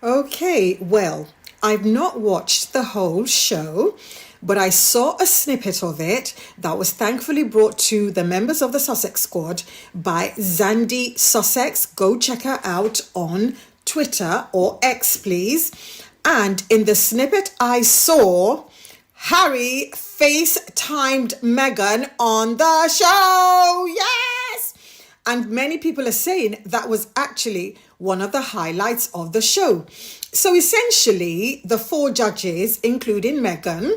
Okay, well, I've not watched the whole show, but I saw a snippet of it that was thankfully brought to the members of the Sussex squad by Zandy Sussex. Go check her out on Twitter or X, please. And in the snippet I saw, Harry FaceTimed Meghan on the show. Yes! And many people are saying that was actually one of the highlights of the show. So essentially, the four judges, including Meghan,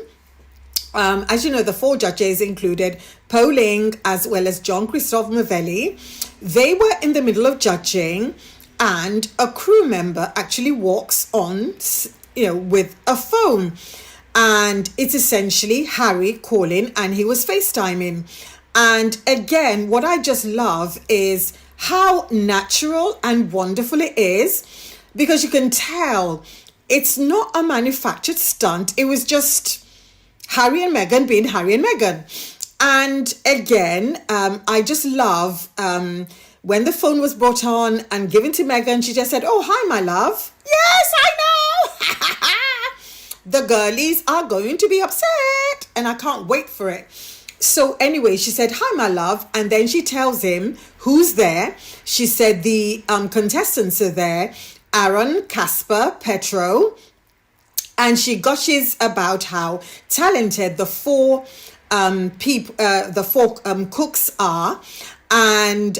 as you know, the four judges included Pauling as well as John Christophe Mavelli. They were in the middle of judging, and a crew member actually walks on, with a phone. And it's essentially Harry calling, and he was FaceTiming. And again, what I just love is how natural and wonderful it is, because you can tell it's not a manufactured stunt. It was just Harry and Meghan being Harry and Meghan. And again, I just love when the phone was brought on and given to Meghan, she just said, "Oh, hi, my love." Yes, I know. The girlies are going to be upset and I can't wait for it. So anyway, she said, "Hi, my love." And then she tells him who's there. She said the contestants are there: Aaron, Casper, Petro. And she gushes about how talented the four cooks are. And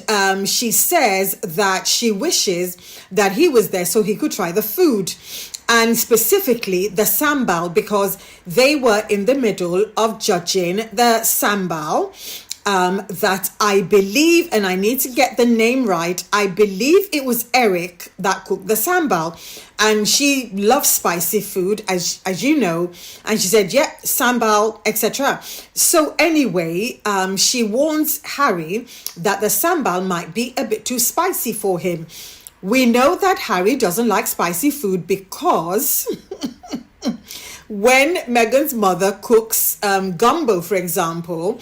she says that she wishes that he was there so he could try the food. And specifically the sambal, because they were in the middle of judging the sambal that I believe, and I need to get the name right, I believe it was Eric that cooked the sambal. And she loves spicy food, as you know. And she said, yeah, sambal, etc. So anyway, she warns Harry that the sambal might be a bit too spicy for him. We know that Harry doesn't like spicy food because when Meghan's mother cooks gumbo, for example,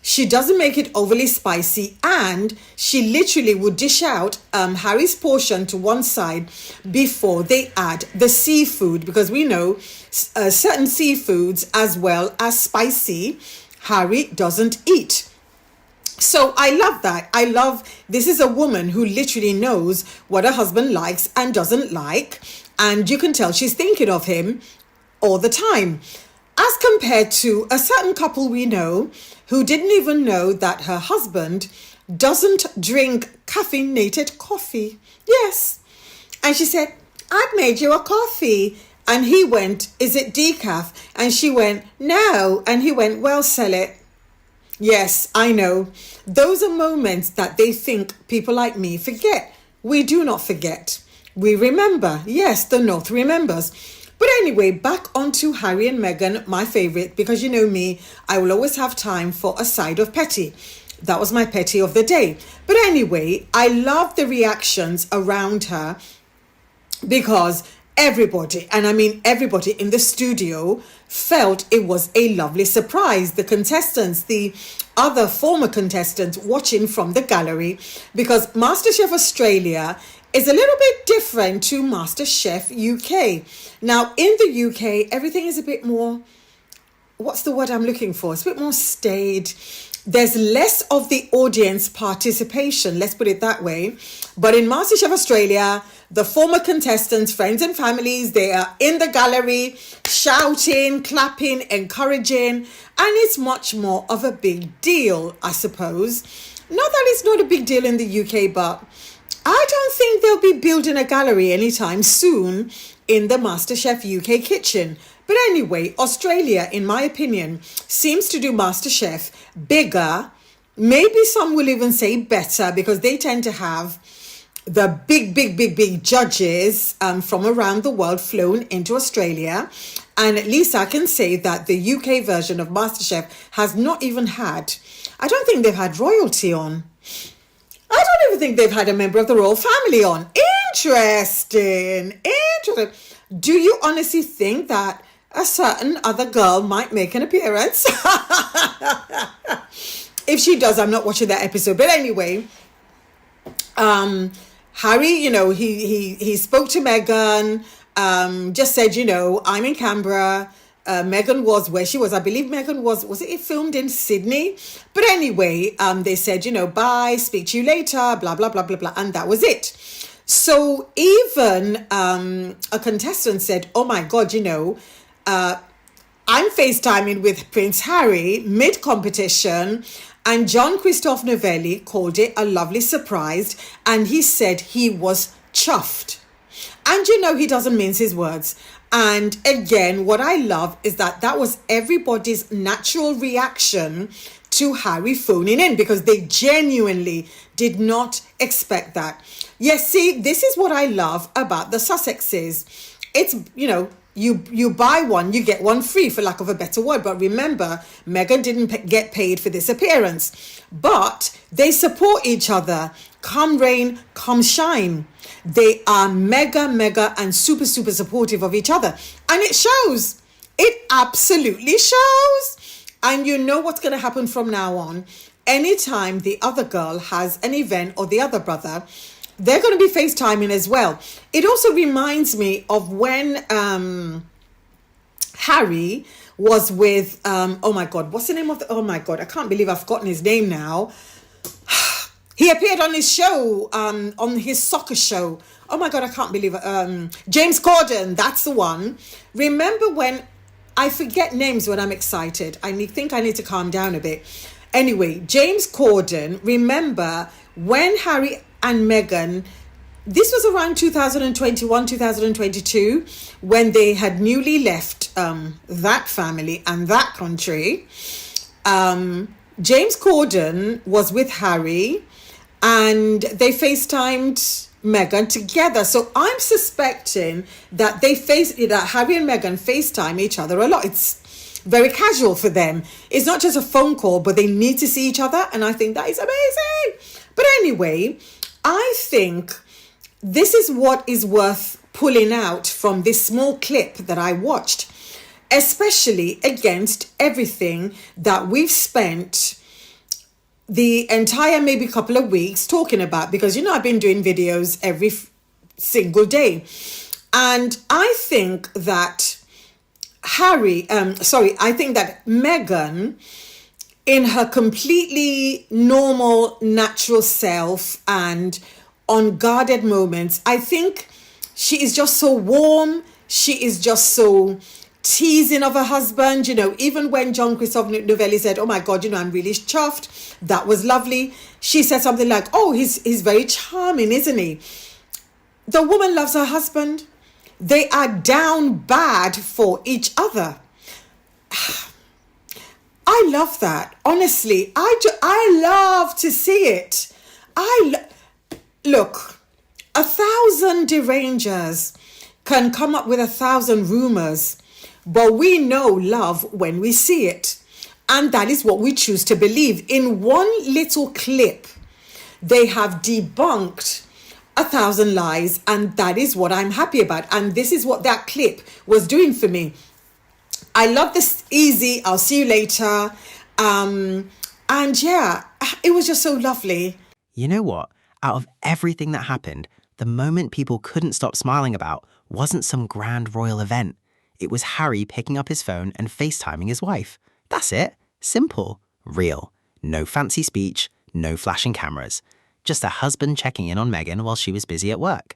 she doesn't make it overly spicy, and she literally would dish out Harry's portion to one side before they add the seafood, because we know certain seafoods as well as spicy, Harry doesn't eat. So I love that. I love, this is a woman who literally knows what her husband likes and doesn't like. And you can tell she's thinking of him all the time. As compared to a certain couple we know who didn't even know that her husband doesn't drink caffeinated coffee. Yes. And she said, "I've made you a coffee." And he went, "Is it decaf?" And she went, "No." And he went, "Well, sell it." Yes, I know. Those are moments that they think people like me forget. We do not forget. We remember. Yes, the North remembers. But anyway, back onto Harry and Meghan, my favorite, because you know me, I will always have time for a side of petty. That was my petty of the day. But anyway, I love the reactions around her, because everybody, and I mean everybody in the studio, felt it was a lovely surprise. The contestants, the other former contestants watching from the gallery, because MasterChef Australia is a little bit different to MasterChef UK. Now, in the UK, everything is a bit more, what's the word I'm looking for? It's a bit more staid. There's less of the audience participation, let's put it that way. But in MasterChef Australia, the former contestants, friends and families, they are in the gallery shouting, clapping, encouraging, and it's much more of a big deal, I suppose. Not that it's not a big deal in the UK, but I don't think they'll be building a gallery anytime soon in the MasterChef UK kitchen. But anyway, Australia, in my opinion, seems to do MasterChef bigger. Maybe some will even say better, because they tend to have the big judges from around the world flown into Australia. And at least I can say that the UK version of MasterChef has not even had, I don't think they've had royalty on. I don't even think they've had a member of the royal family on. Interesting. Do you honestly think that a certain other girl might make an appearance? If she does, I'm not watching that episode. But anyway, Harry, he spoke to Meghan, just said, I'm in Canberra. Meghan was where she was. I believe Meghan was it filmed in Sydney? But anyway, they said, bye, speak to you later, blah, blah, blah, blah, blah. And that was it. So even a contestant said, oh my God, I'm FaceTiming with Prince Harry mid-competition, and John Christophe Novelli called it a lovely surprise, and he said he was chuffed. And he doesn't mince his words. And again, what I love is that was everybody's natural reaction to Harry phoning in, because they genuinely did not expect that. Yes, see, this is what I love about the Sussexes. It's, you buy one, you get one free, for lack of a better word. But remember, Meghan didn't get paid for this appearance. But they support each other. Come rain, come shine. They are mega, and super supportive of each other. And it shows. It absolutely shows. And you know what's going to happen from now on. Anytime the other girl has an event, or the other brother, they're going to be FaceTiming as well. It also reminds me of when Harry was with, oh my God, what's the name of oh my God, I can't believe I've forgotten his name now. He appeared on his show, on his soccer show. Oh my God, I can't believe it. James Corden, that's the one. Remember when, I forget names when I'm excited. I think I need to calm down a bit. Anyway, James Corden, remember when Harry and Meghan, this was around 2021, 2022, when they had newly left that family and that country. James Corden was with Harry, and they FaceTimed Meghan together. So I'm suspecting that that Harry and Meghan FaceTime each other a lot. It's very casual for them. It's not just a phone call, but they need to see each other. And I think that is amazing. But anyway, I think this is what is worth pulling out from this small clip that I watched, especially against everything that we've spent the entire maybe couple of weeks talking about, because I've been doing videos every single day. And I think that I think that Meghan, in her completely normal, natural self and unguarded moments, I think she is just so warm. She is just so teasing of her husband, even when John Christophe Novelli said, oh my God, I'm really chuffed. That was lovely. She said something like, oh, he's very charming, isn't he? The woman loves her husband. They are down bad for each other. I love that. Honestly, I love to see it. Look, 1,000 derangers can come up with 1,000 rumors, but we know love when we see it. And that is what we choose to believe. In one little clip, they have debunked 1,000 lies, and that is what I'm happy about. And this is what that clip was doing for me. I love this easy, I'll see you later. And yeah, it was just so lovely. You know what? Out of everything that happened, the moment people couldn't stop smiling about wasn't some grand royal event. It was Harry picking up his phone and FaceTiming his wife. That's it. Simple. Real. No fancy speech, no flashing cameras. Just a husband checking in on Meghan while she was busy at work.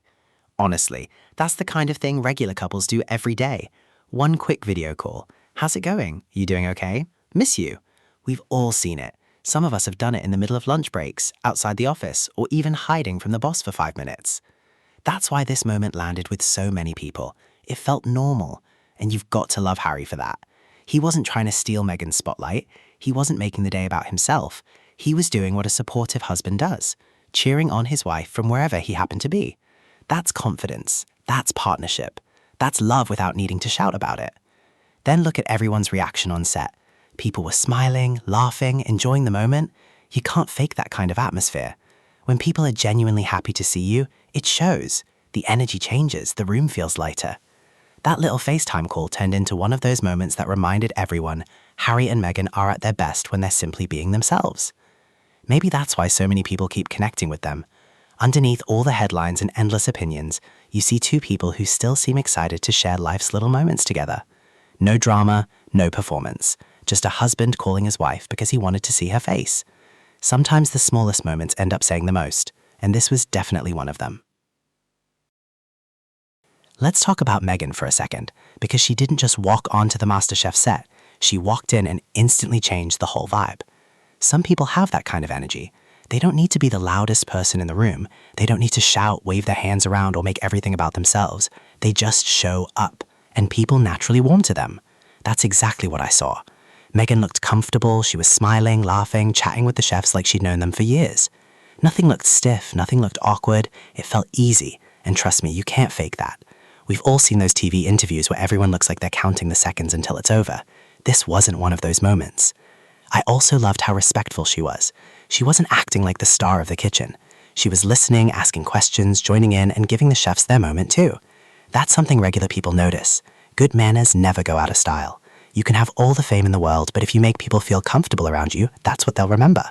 Honestly, that's the kind of thing regular couples do every day. One quick video call. How's it going? You doing okay? Miss you. We've all seen it. Some of us have done it in the middle of lunch breaks, outside the office, or even hiding from the boss for 5 minutes. That's why this moment landed with so many people. It felt normal. And you've got to love Harry for that. He wasn't trying to steal Meghan's spotlight. He wasn't making the day about himself. He was doing what a supportive husband does, cheering on his wife from wherever he happened to be. That's confidence. That's partnership. That's love without needing to shout about it. Then look at everyone's reaction on set. People were smiling, laughing, enjoying the moment. You can't fake that kind of atmosphere. When people are genuinely happy to see you, it shows. The energy changes, the room feels lighter. That little FaceTime call turned into one of those moments that reminded everyone Harry and Meghan are at their best when they're simply being themselves. Maybe that's why so many people keep connecting with them. Underneath all the headlines and endless opinions, you see two people who still seem excited to share life's little moments together. No drama, no performance, just a husband calling his wife because he wanted to see her face. Sometimes the smallest moments end up saying the most, and this was definitely one of them. Let's talk about Meghan for a second, because she didn't just walk onto the MasterChef set, she walked in and instantly changed the whole vibe. Some people have that kind of energy. They don't need to be the loudest person in the room. They don't need to shout, wave their hands around, or make everything about themselves. They just show up, and people naturally warm to them. That's exactly what I saw. Meghan looked comfortable, she was smiling, laughing, chatting with the chefs like she'd known them for years. Nothing looked stiff, nothing looked awkward, it felt easy, and trust me, you can't fake that. We've all seen those TV interviews where everyone looks like they're counting the seconds until it's over. This wasn't one of those moments. I also loved how respectful she was. She wasn't acting like the star of the kitchen. She was listening, asking questions, joining in, and giving the chefs their moment too. That's something regular people notice. Good manners never go out of style. You can have all the fame in the world, but if you make people feel comfortable around you, that's what they'll remember.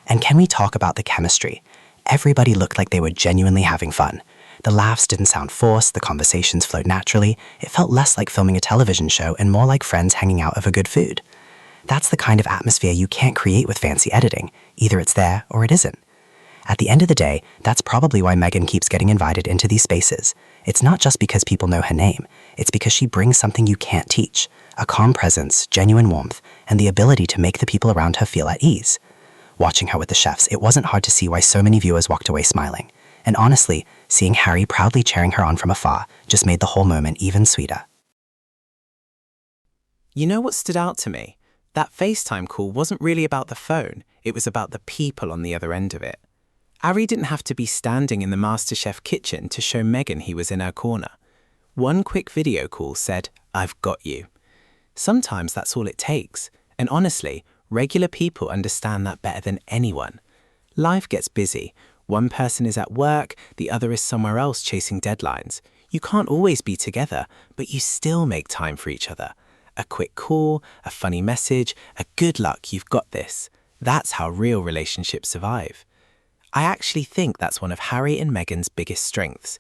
And can we talk about the chemistry? Everybody looked like they were genuinely having fun. The laughs didn't sound forced, the conversations flowed naturally. It felt less like filming a television show and more like friends hanging out over good food. That's the kind of atmosphere you can't create with fancy editing. Either it's there or it isn't. At the end of the day, that's probably why Meghan keeps getting invited into these spaces. It's not just because people know her name. It's because she brings something you can't teach. A calm presence, genuine warmth, and the ability to make the people around her feel at ease. Watching her with the chefs, it wasn't hard to see why so many viewers walked away smiling. And honestly, seeing Harry proudly cheering her on from afar just made the whole moment even sweeter. You know what stood out to me? That FaceTime call wasn't really about the phone, it was about the people on the other end of it. Harry didn't have to be standing in the MasterChef kitchen to show Meghan he was in her corner. One quick video call said, "I've got you." Sometimes that's all it takes, and honestly, regular people understand that better than anyone. Life gets busy. One person is at work, the other is somewhere else chasing deadlines. You can't always be together, but you still make time for each other. A quick call, a funny message, a "good luck, you've got this." That's how real relationships survive. I actually think that's one of Harry and Meghan's biggest strengths.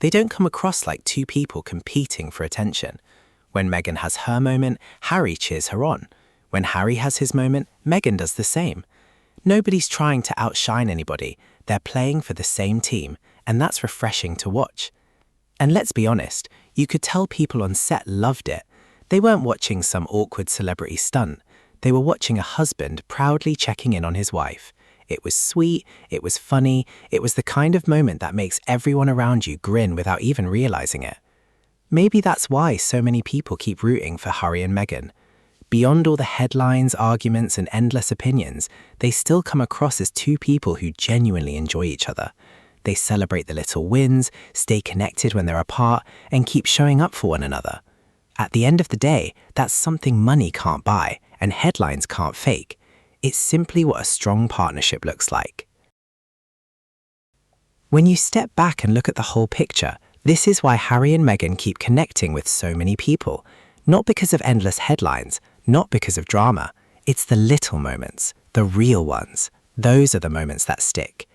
They don't come across like two people competing for attention. When Meghan has her moment, Harry cheers her on. When Harry has his moment, Meghan does the same. Nobody's trying to outshine anybody. They're playing for the same team, and that's refreshing to watch. And let's be honest, you could tell people on set loved it. They weren't watching some awkward celebrity stunt. They were watching a husband proudly checking in on his wife. It was sweet, it was funny, it was the kind of moment that makes everyone around you grin without even realizing it. Maybe that's why so many people keep rooting for Harry and Meghan. Beyond all the headlines, arguments, and endless opinions, they still come across as two people who genuinely enjoy each other. They celebrate the little wins, stay connected when they're apart, and keep showing up for one another. At the end of the day, that's something money can't buy and headlines can't fake. It's simply what a strong partnership looks like. When you step back and look at the whole picture, this is why Harry and Meghan keep connecting with so many people. Not because of endless headlines, not because of drama. It's the little moments, the real ones. Those are the moments that stick.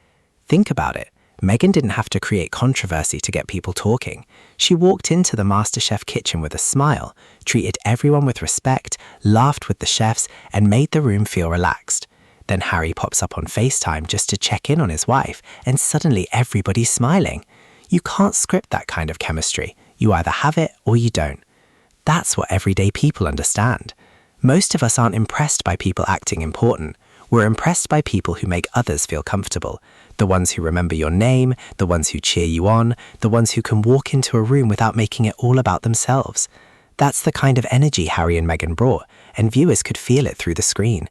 Think about it. Meghan didn't have to create controversy to get people talking. She walked into the MasterChef kitchen with a smile, treated everyone with respect, laughed with the chefs, and made the room feel relaxed. Then Harry pops up on FaceTime just to check in on his wife, and suddenly everybody's smiling. You can't script that kind of chemistry. You either have it or you don't. That's what everyday people understand. Most of us aren't impressed by people acting important. We're impressed by people who make others feel comfortable. The ones who remember your name, the ones who cheer you on, the ones who can walk into a room without making it all about themselves. That's the kind of energy Harry and Meghan brought, and viewers could feel it through the screen.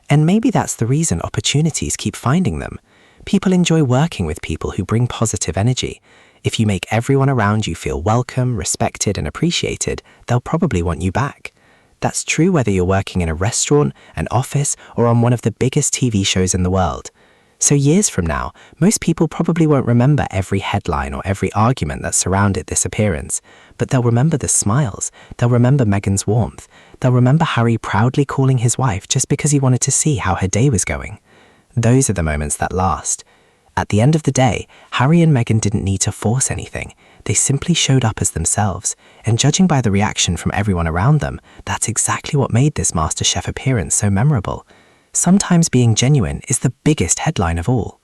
And maybe that's the reason opportunities keep finding them. People enjoy working with people who bring positive energy. If you make everyone around you feel welcome, respected, and appreciated, they'll probably want you back. That's true whether you're working in a restaurant, an office, or on one of the biggest TV shows in the world. So years from now, most people probably won't remember every headline or every argument that surrounded this appearance, but they'll remember the smiles, they'll remember Meghan's warmth, they'll remember Harry proudly calling his wife just because he wanted to see how her day was going. Those are the moments that last. At the end of the day, Harry and Meghan didn't need to force anything. They simply showed up as themselves, and judging by the reaction from everyone around them, that's exactly what made this MasterChef appearance so memorable. Sometimes being genuine is the biggest headline of all.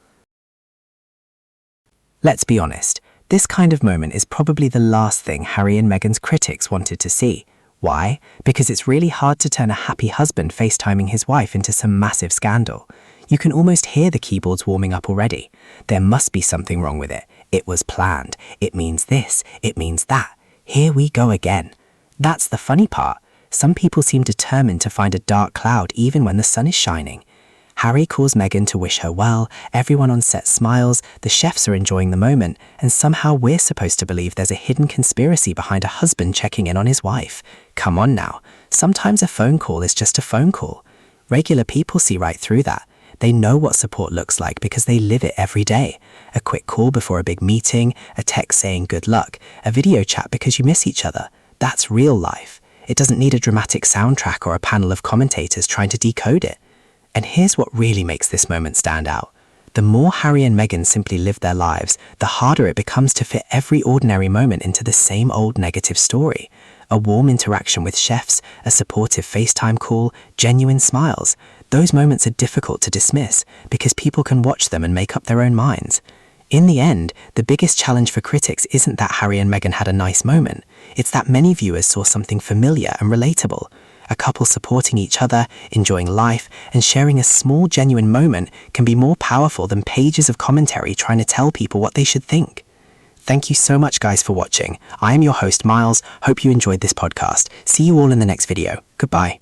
Let's be honest, this kind of moment is probably the last thing Harry and Meghan's critics wanted to see. Why? Because it's really hard to turn a happy husband FaceTiming his wife into some massive scandal. You can almost hear the keyboards warming up already. There must be something wrong with it. It was planned. It means this. It means that. Here we go again. That's the funny part. Some people seem determined to find a dark cloud even when the sun is shining. Harry calls Meghan to wish her well, everyone on set smiles, the chefs are enjoying the moment, and somehow we're supposed to believe there's a hidden conspiracy behind a husband checking in on his wife. Come on now. Sometimes a phone call is just a phone call. Regular people see right through that. They know what support looks like because they live it every day. A quick call before a big meeting, a text saying good luck, a video chat because you miss each other. That's real life. It doesn't need a dramatic soundtrack or a panel of commentators trying to decode it. And here's what really makes this moment stand out. The more Harry and Meghan simply live their lives, the harder it becomes to fit every ordinary moment into the same old negative story. A warm interaction with chefs, a supportive FaceTime call, genuine smiles. Those moments are difficult to dismiss because people can watch them and make up their own minds. In the end, the biggest challenge for critics isn't that Harry and Meghan had a nice moment. It's that many viewers saw something familiar and relatable. A couple supporting each other, enjoying life, and sharing a small genuine moment can be more powerful than pages of commentary trying to tell people what they should think. Thank you so much, guys, for watching. I am your host, Miles. Hope you enjoyed this podcast. See you all in the next video. Goodbye.